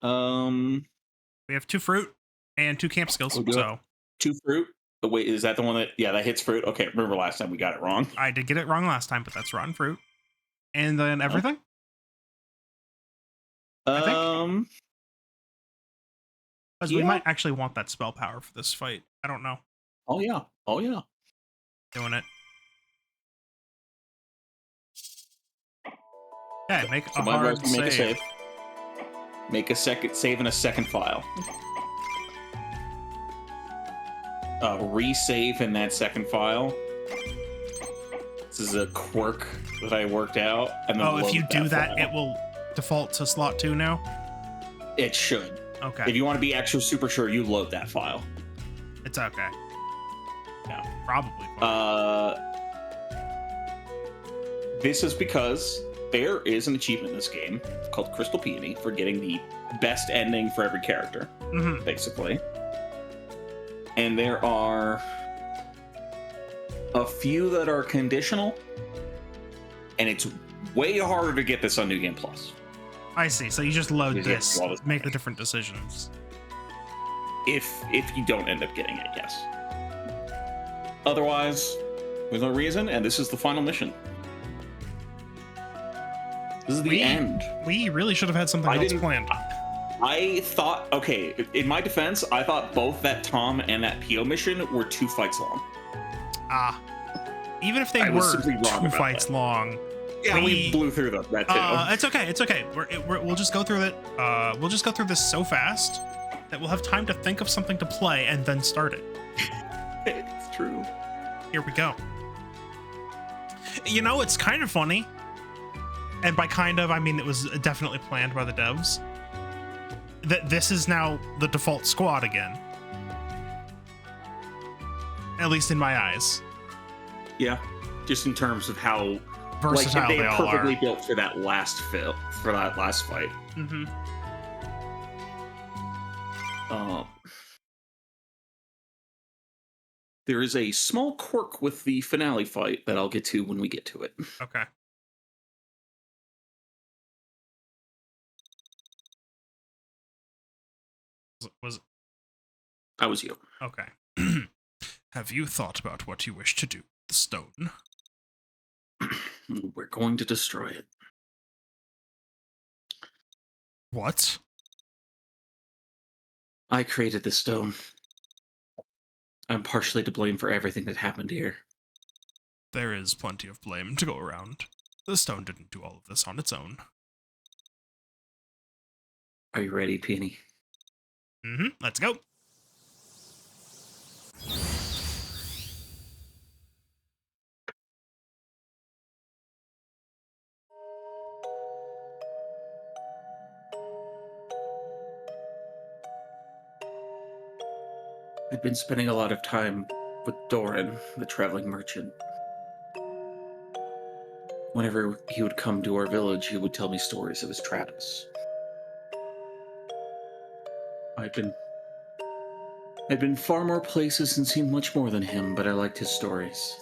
Um, We have 2 fruit and 2 camp skills, we do have so 2 fruit. Oh, wait, is that the one that yeah, that hits fruit? Okay, remember last time we got it wrong. I did get it wrong last time, but that's rotten fruit. And then Oh. everything, I think? Um, 'Cause we yeah. might actually want that spell power for this fight. I don't know. Oh, yeah. Oh, yeah. Doing it. Okay, make So a my advice hard would make a save. save. Make a second save in a second file. Resave in that second file. This is a quirk that I worked out, and then Oh, if load you do that that, file. it will default to slot 2 now? It should. Okay. If you want to be extra super sure, you load that file. It's okay. Yeah. Probably fine. This is because there is an achievement in this game called Crystal Peony for getting the best ending for every character, Mhm. basically. And there are a few that are conditional, and it's way harder to get this on New Game Plus. I see. So you just load Because you have to this, do all this make the different decisions. If you don't end up getting it, yes. Otherwise, there's no reason, and this is the final mission. This is the end. We really should have had something else planned. I thought, okay, in my defense, I thought both that Tom and that Pio mission were 2 fights long. Ah. Even if they I was were simply wrong 2 about fights that. long. Yeah, we blew through that too. It's okay. It's okay. We'll just go through it. We'll just go through this so fast that we'll have time to think of something to play and then start it. It's true. Here we go. You know, it's kind of funny. And by kind of, I mean it was definitely planned by the devs. That this is now the default squad again. At least in my eyes. Yeah, just in terms of how Versatile like, they they all perfectly are. built for that last fight. Mm-hmm. There is a small quirk with the finale fight that I'll get to when we get to it. Okay. Was That was you. okay. Have you thought about what you wish to do with the stone? We're going to destroy it. What? I created this stone. I'm partially to blame for everything that happened here. There is plenty of blame to go around. The stone didn't do all of this on its own. Are you ready, Peony? Mm-hmm. Let's go. I'd been spending a lot of time with Doran, the traveling merchant. Whenever he would come to our village, he would tell me stories of his travels. I'd been far more places and seen much more than him, but I liked his stories.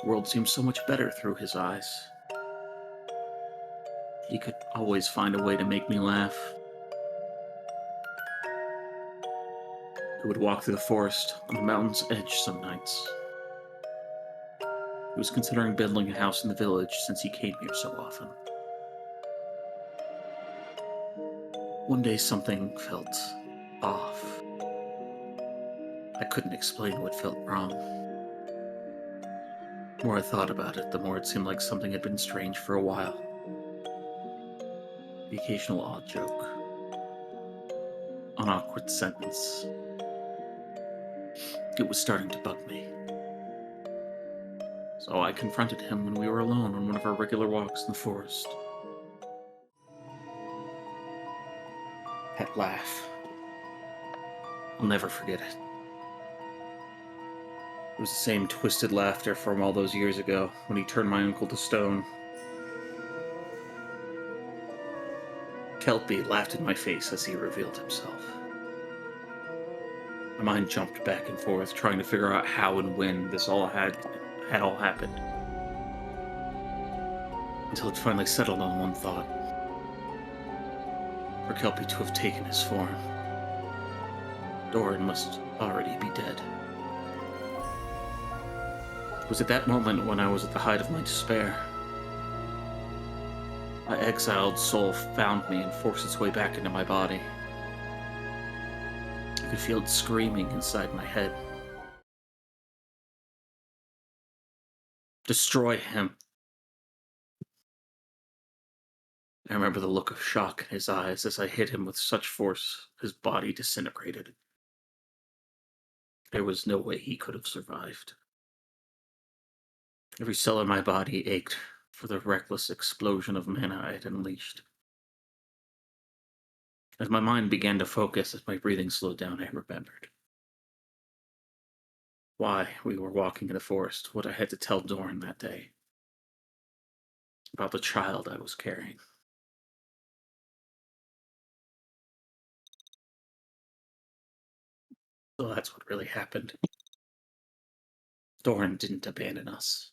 The world seemed so much better through his eyes. He could always find a way to make me laugh. He would walk through the forest on the mountain's edge some nights. He was considering building a house in the village since he came here so often. One day something felt off. I couldn't explain what felt wrong. The more I thought about it, the more it seemed like something had been strange for a while. The occasional odd joke. An awkward sentence. It was starting to bug me. So I confronted him when we were alone on one of our regular walks in the forest. That laugh. I'll never forget it. It was the same twisted laughter from all those years ago when he turned my uncle to stone. Kelpie laughed in my face as he revealed himself. My mind jumped back and forth, trying to figure out how and when this all had all happened. Until it finally settled on one thought. for Kelpie to have taken his form. Doran must already be dead. It was at that moment when I was at the height of my despair. My exiled soul found me and forced its way back into my body. I could feel it screaming inside my head. Destroy him. I remember the look of shock in his eyes as I hit him with such force his body disintegrated. There was no way he could have survived. Every cell in my body ached for the reckless explosion of mana I had unleashed. As my mind began to focus, as my breathing slowed down, I remembered why we were walking in the forest, what I had to tell Doran that day, about the child I was carrying. So that's what really happened. Doran didn't abandon us.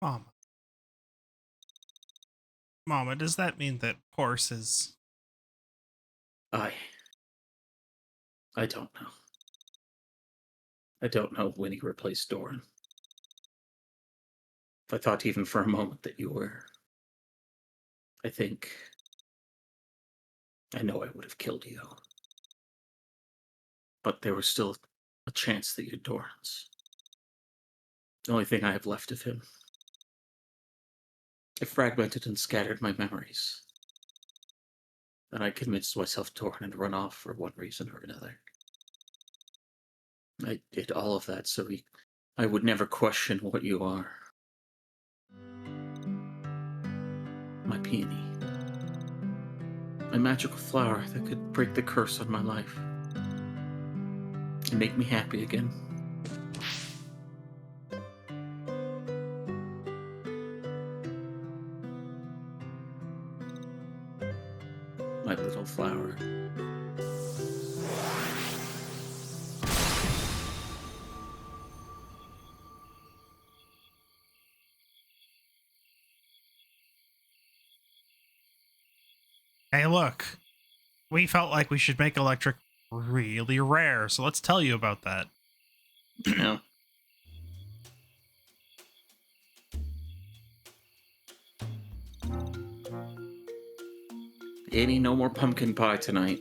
Mama. Mama, does that mean that Horse is... I don't know. I don't know when he replaced Doran. If I thought even for a moment that you were, I know I would have killed you. But there was still a chance that you're Doran's. The only thing I have left of him. I fragmented and scattered my memories. Then I convinced myself Doran had run off for one reason or another. I did all of that so I would never question what you are. My peony. My magical flower that could break the curse on my life. And make me happy again. My little flower. Hey, look. We felt like we should make electric really rare, so let's tell you about that. No. Annie, no more pumpkin pie tonight.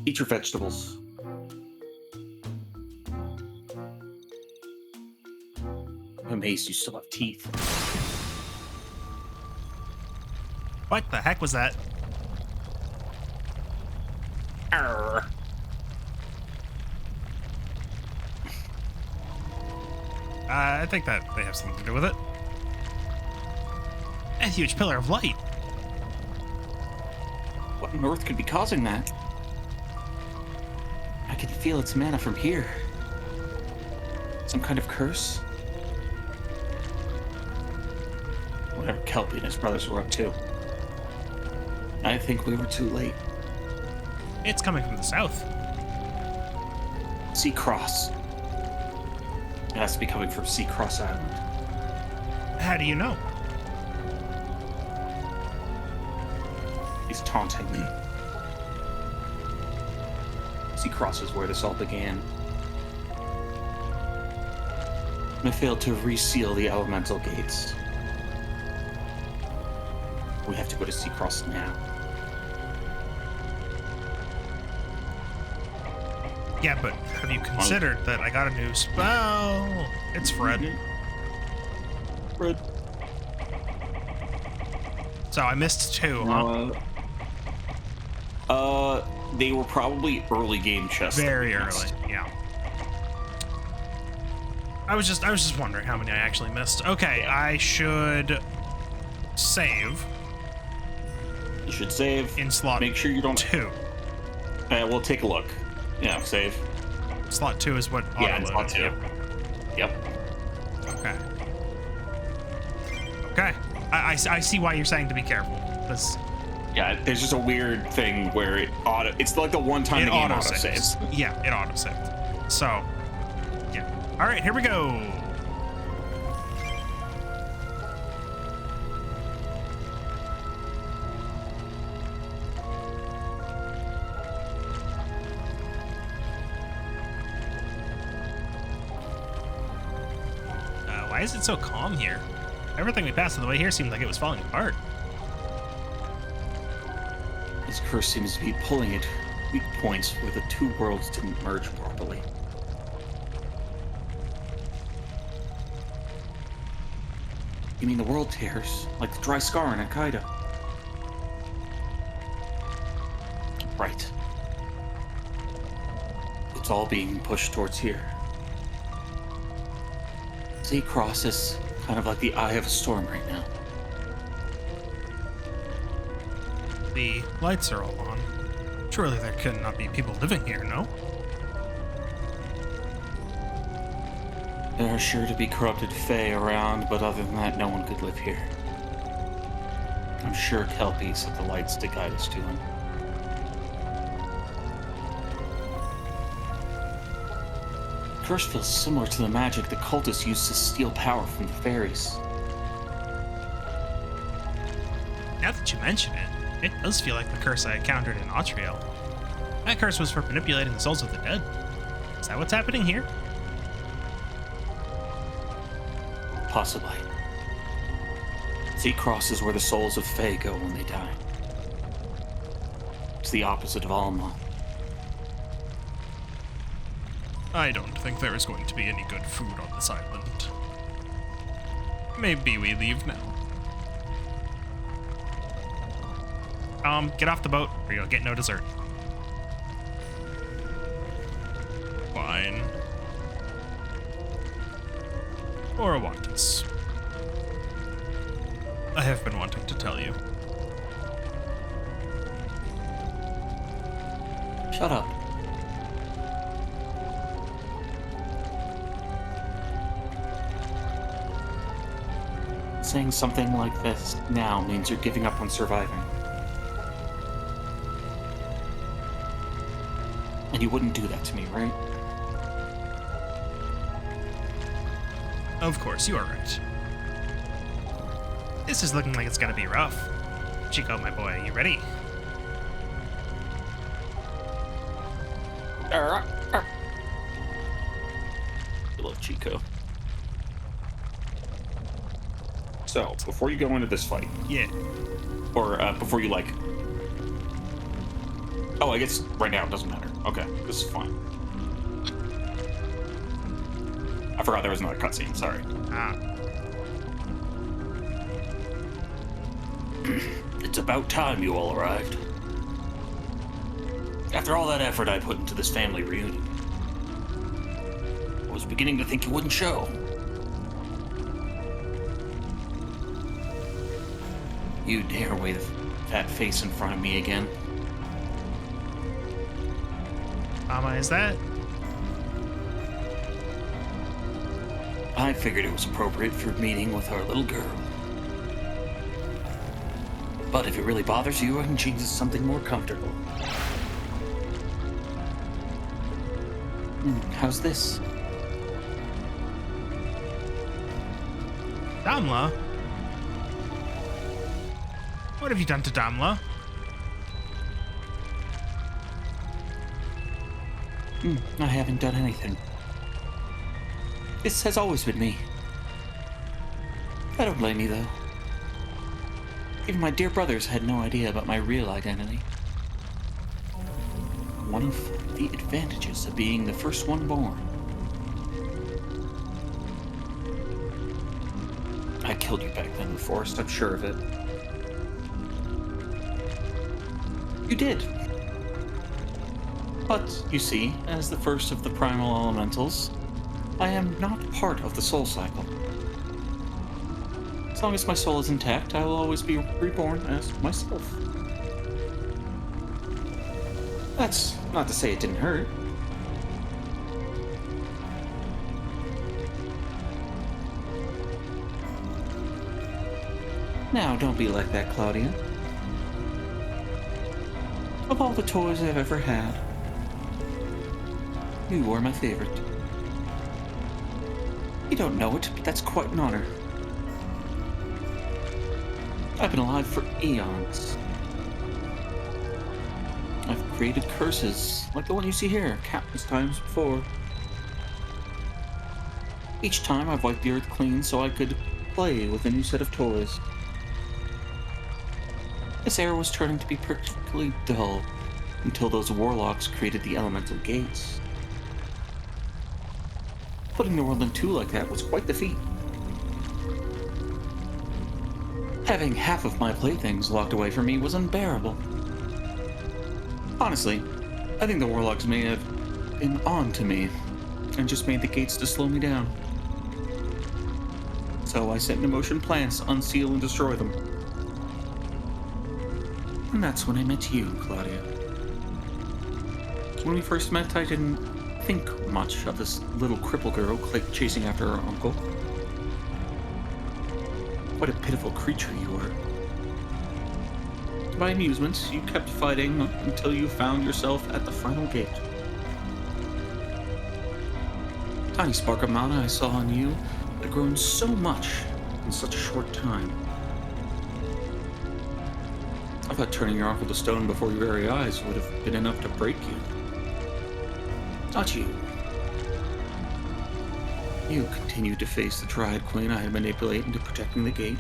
Eat your vegetables. I'm amazed you still have teeth. What the heck was that? Arr. I think that they have something to do with it. A huge pillar of light. What on earth could be causing that? I can feel its mana from here. Some kind of curse? Whatever Kelpie and his brothers were up to. I think we were too late. It's coming from the south. Sea Cross. It has to be coming from Sea Cross Island. How do you know? He's taunting me. Sea Cross is where this all began. I failed to reseal the elemental gates. We have to go to Sea Cross now. Yeah, but have you considered that I got a new spell? It's Fred. Fred. So I missed two, huh? They were probably early game chests. Very early, yeah. I was just wondering how many I actually missed. Okay, I should save You should save. in slot Make sure you don't. 2. We'll take a look. Yeah, save. Slot 2 is what Yeah, in auto-loaded. slot 2. Yep. Okay. Okay. I see why you're saying to be careful. Because Yeah, there's just a weird thing where it's like the one time it the game auto saves. saves. Yeah, it auto saved. So, yeah. All right, here we go. Why is it so calm here? Everything we passed on the way here seemed like it was falling apart. This curse seems to be pulling at weak points where the two worlds didn't merge properly. You mean the world tears, like the dry scar in Akaida? Right. It's all being pushed towards here. Z-Cross is kind of like the eye of a storm right now. The lights are all on. Surely there could not be people living here, no? There are sure to be corrupted Fae around, but other than that, no one could live here. I'm sure Kelpie set the lights to guide us to him. The curse feels similar to the magic the cultists used to steal power from the fairies. Now that you mention it, it does feel like the curse I encountered in Atriel. That curse was for manipulating the souls of the dead. Is that what's happening here? Possibly. Z-Cross is where the souls of Fae go when they die. It's the opposite of Alma. I don't think there is going to be any good food on this island. Maybe we leave now. Get off the boat or you'll get no dessert. Fine. Or a Wantus. I have been wanting to tell you. Shut up. Saying something like this now means you're giving up on surviving. And you wouldn't do that to me, right? Of course, you are right. This is looking like it's gonna be rough. Chico, my boy, you ready? I love Chico. So, before you go into this fight, Yeah. or before you, like... Oh, I guess right now it doesn't matter. Okay, this is fine. I forgot there was another cutscene, sorry. Ah. It's about time you all arrived. After all that effort I put into this family reunion, I was beginning to think you wouldn't show. You dare wave that face in front of me again? Mama, is that? I figured it was appropriate for a meeting with our little girl. But if it really bothers you, I can change it to something more comfortable. How's this? Damla? What have you done to Damla? I haven't done anything. This has always been me. I don't blame you, though. Even my dear brothers had no idea about my real identity. One of the advantages of being the first one born. I killed you back then in the forest, I'm sure of it. You did. But, you see, as the first of the primal elementals, I am not part of the soul cycle. As long as my soul is intact, I will always be reborn as myself. That's not to say it didn't hurt. Now, don't be like that, Claudia. Of all the toys I've ever had, you are my favorite. You don't know it, but that's quite an honor. I've been alive for eons. I've created curses, like the one you see here, countless times before. Each time I've wiped the earth clean so I could play with a new set of toys. This era was turning to be particularly dull until those warlocks created the elemental gates. Putting the world in two like that was quite the feat. Having half of my playthings locked away from me was unbearable. Honestly, I think the warlocks may have been on to me and just made the gates to slow me down. So I set into motion plans to unseal and destroy them. And that's when I met you, Claudia. When we first met, I didn't think much of this little cripple girl chasing after her uncle. What a pitiful creature you were. To my amusement, you kept fighting until you found yourself at the final gate. Tiny spark of mana I saw in you had grown so much in such a short time. I thought turning your uncle to stone before your very eyes would have been enough to break you. Not you. You continued to face the Triad Queen I had manipulated into protecting the gate.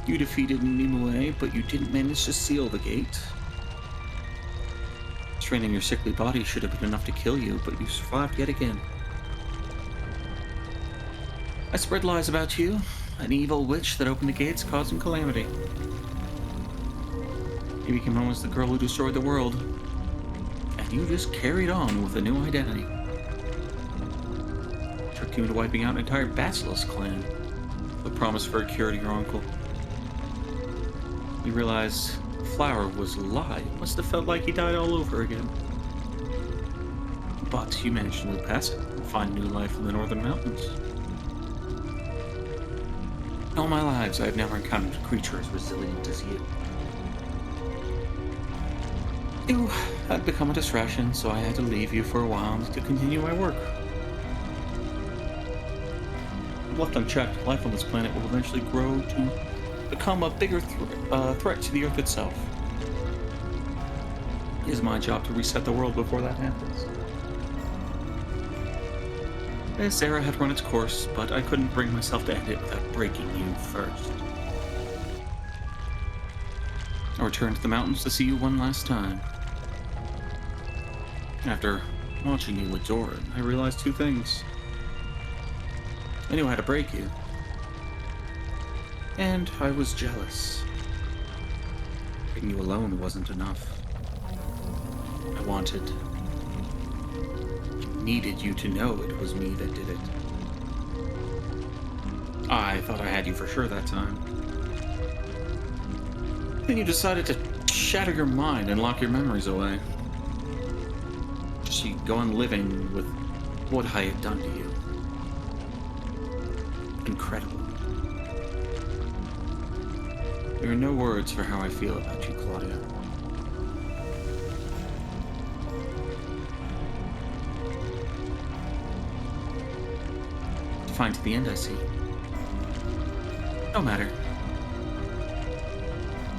You defeated Nimue, but you didn't manage to seal the gate. Straining your sickly body should have been enough to kill you, but you survived yet again. I spread lies about you, an evil witch that opened the gates causing calamity. You became known as the girl who destroyed the world, and you just carried on with a new identity. Took you into wiping out an entire Basilisk clan, with a promise for a cure to your uncle. You realized Flower was a lie. It must have felt like he died all over again. But you managed to move past it and find new life in the Northern Mountains. In all my lives, I have never encountered a creature as resilient as you. You had become a distraction, so I had to leave you for a while to continue my work. Left unchecked, life on this planet will eventually grow to become a bigger threat to the Earth itself. It is my job to reset the world before that happens. This era had run its course, but I couldn't bring myself to end it without breaking you first. I returned to the mountains to see you one last time. After watching you with Doran, I realized two things. I knew how to break you. And I was jealous. Breaking you alone wasn't enough. I needed you to know it was me that did it. I thought I had you for sure that time. Then you decided to shatter your mind and lock your memories away. Just so you go on living with what I had done to you. Incredible. There are no words for how I feel about you, Claudia. Defined to the end, I see. No matter.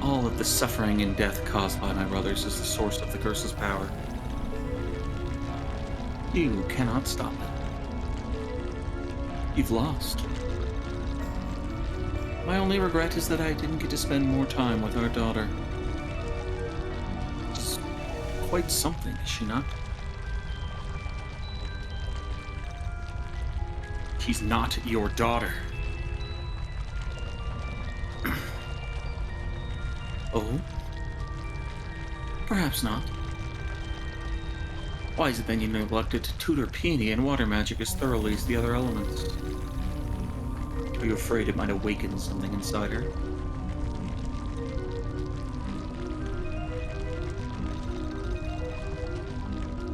All of the suffering and death caused by my brothers is the source of the curse's power. You cannot stop it. You've lost. My only regret is that I didn't get to spend more time with our daughter. She's quite something, is she not? She's not your daughter. Oh? Perhaps not. Why is it then you neglected to tutor Peony and water magic as thoroughly as the other elements? Are you afraid it might awaken something inside her?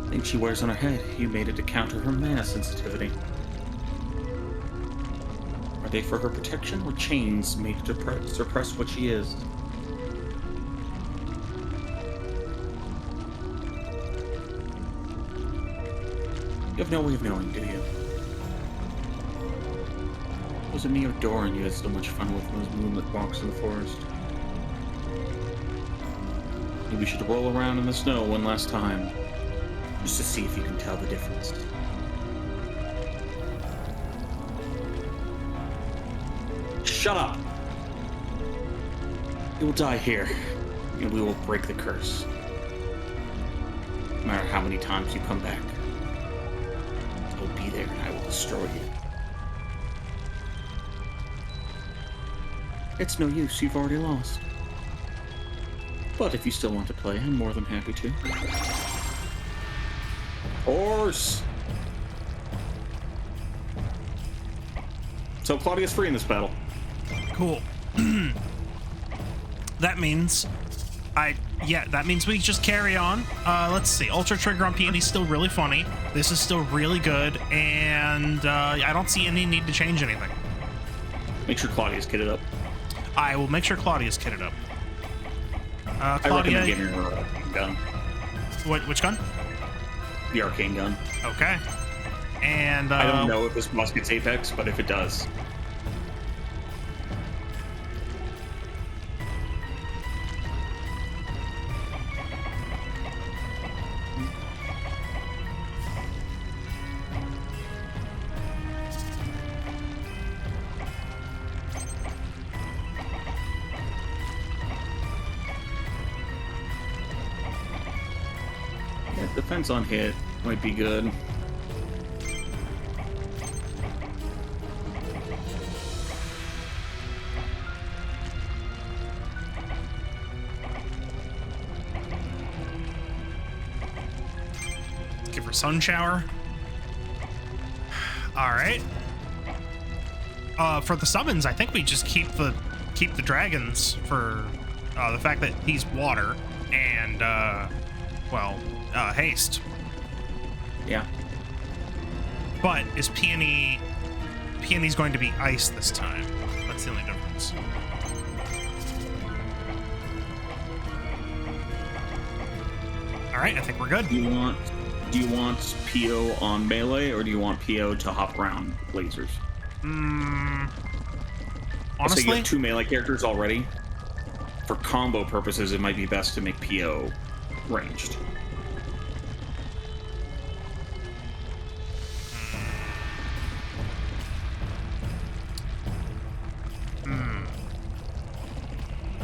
The thing she wears on her head, you made it to counter her mana sensitivity. Are they for her protection or chains made to suppress what she is? You have no way of knowing, do you? Was it me or Doran you had so much fun with in those moonlit walks in the forest? Maybe we should roll around in the snow one last time, just to see if you can tell the difference. Shut up. You will die here, and we will break the curse. No matter how many times you come back, I will be there and I will destroy you. It's no use, you've already lost. But if you still want to play, I'm more than happy to. Horse! So Claudia's free in this battle. Cool. That means that means we just carry on. Let's see. Ultra Trigger on Peony is still really funny. This is still really good, and I don't see any need to change anything. Make sure Claudia's kitted up. I will make sure Claudia's kitted up. I Claudia, recommend getting her gun. which gun? The arcane gun. Okay. And I don't know if this boss gets Apex, but if it does. Yeah, defense on hit might be good. give her Sun Shower. All right. For the summons, I think we just keep the dragons for the fact that he's water and haste. Yeah. But is Peony's going to be ice this time? That's the only difference. All right, I think we're good. Do you want PO on melee, or do you want PO to hop around lasers? So you Honestly, have two melee characters already. For combo purposes, it might be best to make PO ranged.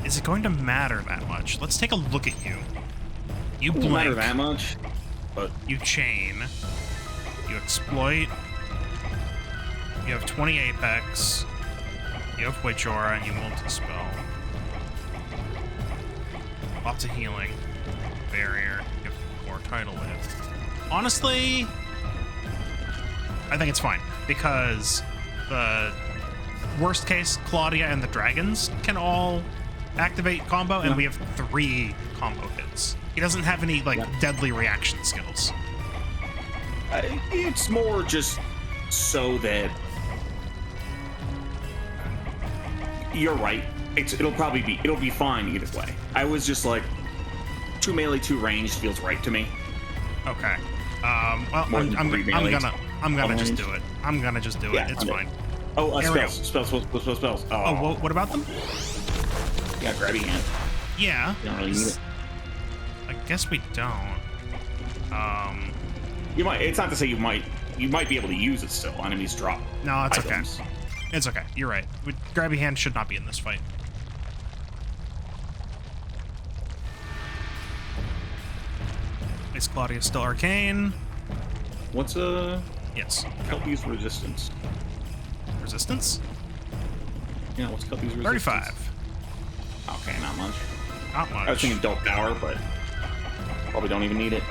is it going to matter that much? Let's take a look at you. You It doesn't matter blink. that much, but You chain. You exploit. You have 20 Apex. You have Witch Aura, and you multi-spell. Lots of healing. Barrier. You have more tidal wave. Honestly, I think it's fine, because the worst case, Claudia and the dragons can all activate combo, and Yeah. we have 3 combo hits. He doesn't have any, like, Yeah. deadly reaction skills. it's more just so that you're right. It'll be fine either way. I was just like, 2 melee, 2 ranged feels right to me. Okay. Well, More than 3 melees. I'm gonna One just range. do it. I'm gonna just do Yeah, it. It's I know. fine. Oh, Ariel. spells. Oh, what about them? Yeah, grabbing hand. Yeah. You don't really need it. I guess we don't. You might. It's not to say you might. You might be able to use it still. Enemies drop. No, it's okay. items. It's okay. You're right. Grabby Hand should not be in this fight. Is Claudia still arcane? What's Yes. Kelpie's resistance? Resistance? Yeah, what's Kelpie's resistance? 35. Okay, not much. Not much. I was thinking Dope Power, but probably don't even need it.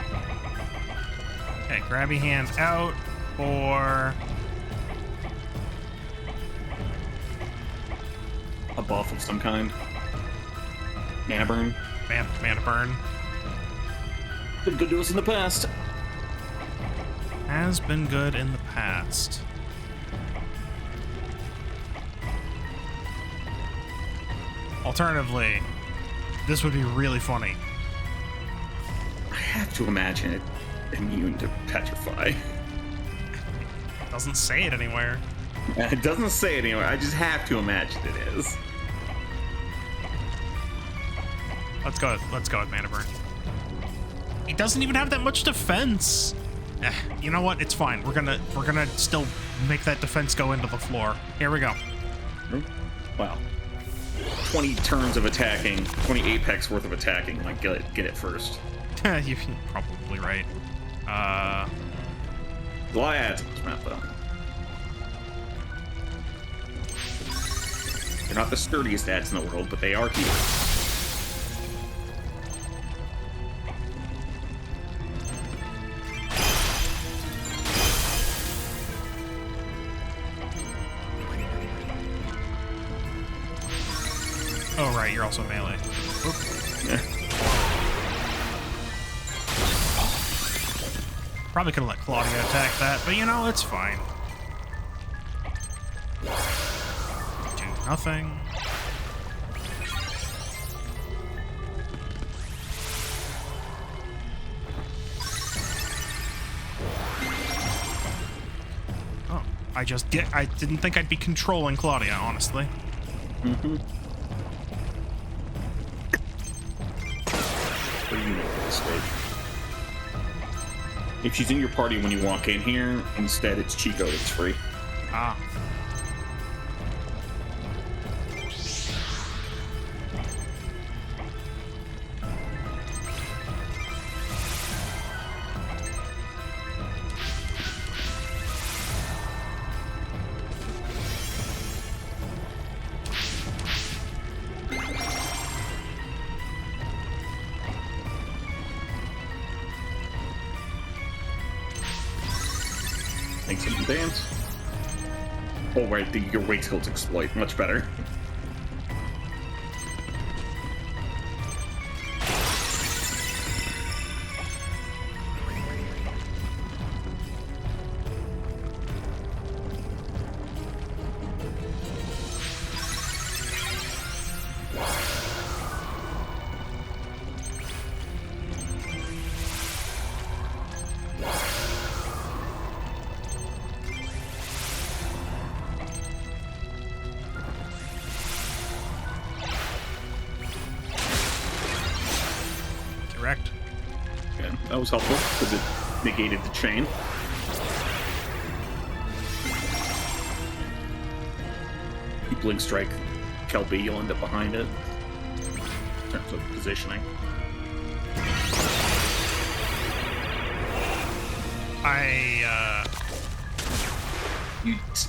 Okay, Grabby Hand out for... A buff of some kind. Mana burn. Mana Burn. Been good to us in the past. Has been good in the past. Alternatively, this would be really funny. I have to imagine it immune to Petrify. Doesn't say it anywhere. It doesn't say it anywhere. I just have to imagine it is. Let's go with Mana Burn. He doesn't even have that much defense. You know what? It's fine. We're gonna still make that defense go into the floor. Here we go. well, 20 turns of attacking, 20 apex worth of attacking. Like, get it first. You're probably right. A lot of ads on this map, though. They're not the sturdiest ads in the world, but they are here. Oh, right, you're also melee. Oop. Yeah. Probably could have let Claudia attack that, but you know, it's fine. Do nothing. Oh, I didn't think I'd be controlling Claudia, honestly. Mm-hmm. What do you know at this stage? If she's in your party when you walk in here, instead it's Chico that's free. Ah. Thanks in advance. Oh, right, your weight skills exploit. Much better. Correct. Yeah, that was helpful because it negated the chain. You blink strike Kelpie, you'll end up behind it in terms of positioning.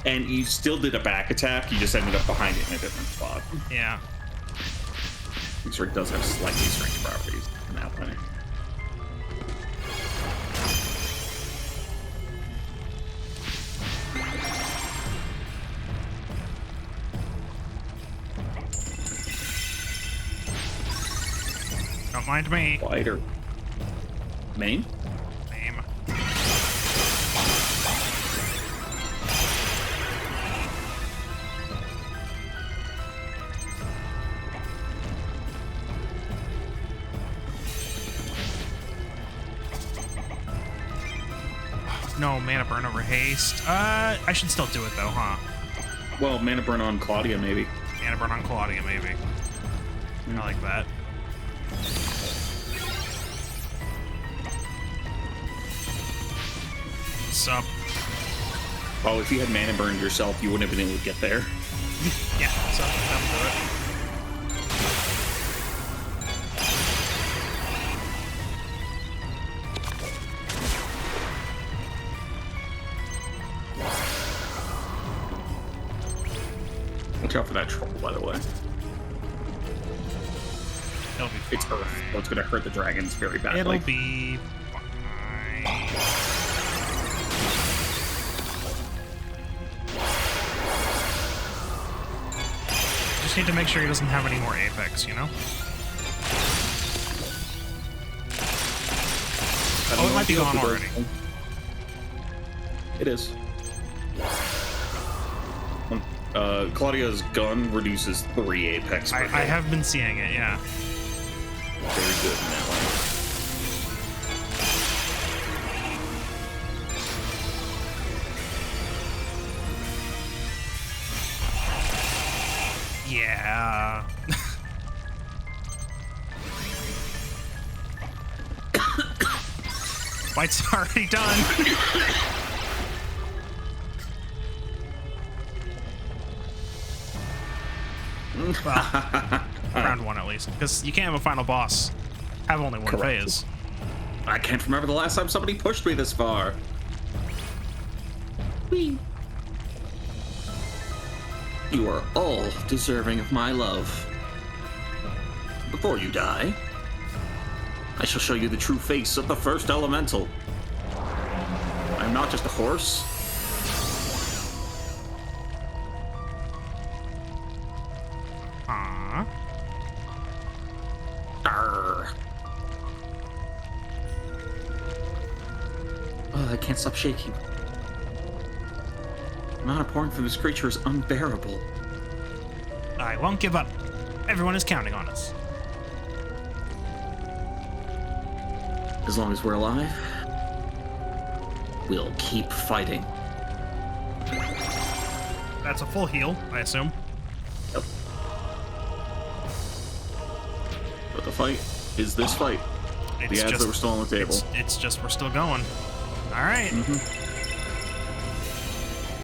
You still did a back attack, you just ended up behind it in a different spot. Yeah. Strike does have slightly strange properties in that way. Don't mind me. Lighter. Main? Name. No, mana burn over haste. I should still do it though, huh? Well, mana burn on Claudia, maybe. Mana burn on Claudia, maybe. I like that. Sup? Oh, if you had mana burned yourself, you wouldn't have been able to get there. Yeah, so that'll do it. Watch out for that troll, by the way. It'll be It's fine. Earth, so it's gonna hurt the dragons very badly. It'll be fine. Just need to make sure he doesn't have any more Apex, you know? I don't Oh, it know might be if gone does. already. It is. Claudia's gun reduces 3 Apex per I hit. have been seeing it, yeah. Very good in that way. Yeah. Fight's already done. Well, round 1 at least, because you can't have a final boss have only one Correct. phase. I can't remember the last time somebody pushed me this far. Whee! You are all deserving of my love. Before you die, I shall show you the true face of the first elemental. I am not just a horse. Aww. Arr. Oh, I can't stop shaking. The amount of pouring from this creature is unbearable. I won't give up. Everyone is counting on us. As long as we're alive, we'll keep fighting. That's a full heal, I assume. Yep. But the fight is this fight. The ads that were still on the table. It's just we're still going. All right.